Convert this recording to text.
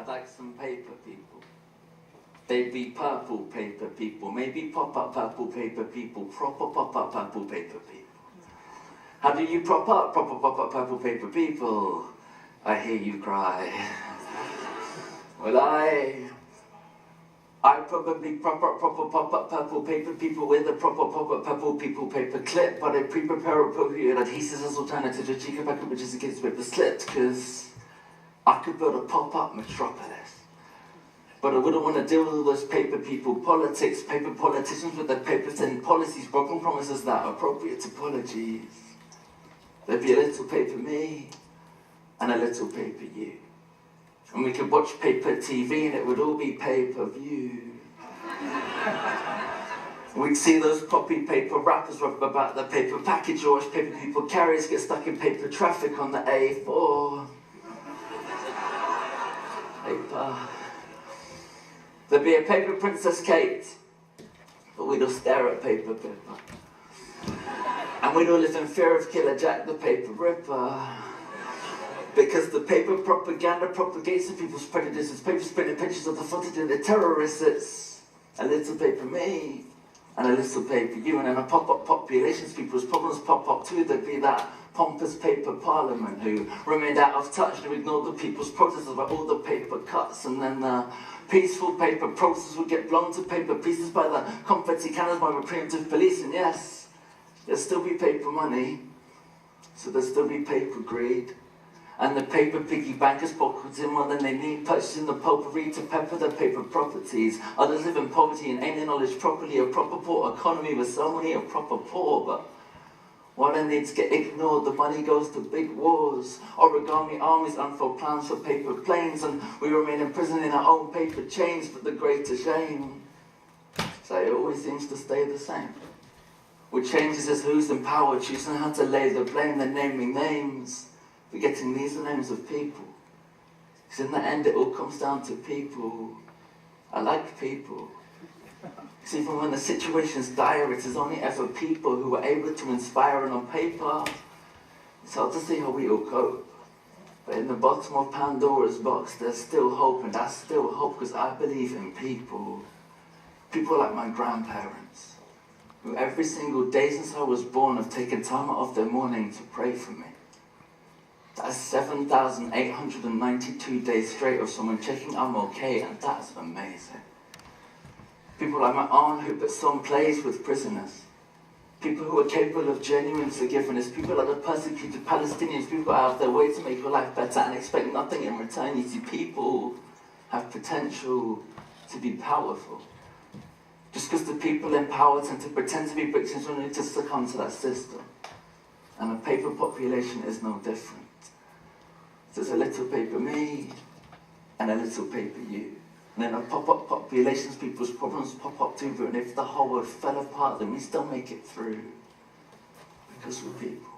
I'd like some paper people. They'd be purple paper people, maybe pop-up purple paper people, proper pop-up purple paper people. How do you prop up proper pop-up purple paper people? I hear you cry. Well, I probably proper pop-up purple paper people with a proper pop-up purple people paper clip, but I pre-prepare appropriate adhesives as alternative to cheaper paper which is against paper slipped, because I could build a pop-up metropolis. But I wouldn't want to deal with all those paper people politics, paper politicians with their paper-thin policies, broken promises that are appropriate apologies. There'd be a little paper me and a little paper you. And we could watch paper TV and it would all be pay-per-view. We'd see those poppy paper rappers rap about the paper package, or watch paper people carriers get stuck in paper traffic on the A4. Paper. There'd be a paper Princess Kate, but we'd all stare at paper. And we'd all live in fear of Killer Jack the Paper Ripper. Because the paper propaganda propagates the people's prejudices. Paper printing pictures of the footage and the terrorists. It's a little paper me and a little paper you. And then a pop-up populations, people's problems pop up too. There'd be that pompous paper parliament who remained out of touch and who ignored the people's protests about all the paper cuts. And then the peaceful paper protests would get blown to paper pieces by the confetti cannons by the preemptive police. And yes, there'd still be paper money, so there'd still be paper greed. And the paper piggy bankers pockets in more than they need, purchasing the potpourri to pepper their paper properties. Others live in poverty and ain't acknowledged properly. A proper poor economy with so many a proper poor, but while their needs get ignored, the money goes to big wars, origami armies, unfold plans for paper planes, and we remain imprisoned in our own paper chains. But the greater shame, so it always seems to stay the same. What changes is who's in power, choosing how to lay the blame, then naming names, forgetting these are names of people. Because in the end it all comes down to people. I like people. Because even when the situation's dire, it is only ever people who are able to inspire, and on paper, it's hard to see how we all cope. But in the bottom of Pandora's box, there's still hope, and that's still hope because I believe in people. People like my grandparents, who every single day since I was born have taken time out of their morning to pray for me. That's 7,892 days straight of someone checking I'm okay, and that's amazing. People like my aunt who put some plays with prisoners. People who are capable of genuine forgiveness. People like the persecuted Palestinians. People who are out of their way to make your life better and expect nothing in return. You see, people have potential to be powerful. Just because the people in power tend to pretend to be victims when they need to succumb to that system. And the paper population is no different. There's a little paper me and a little paper you. And then a pop-up populations, people's problems pop up too, and if the whole world fell apart, then we still make it through. Because we're people.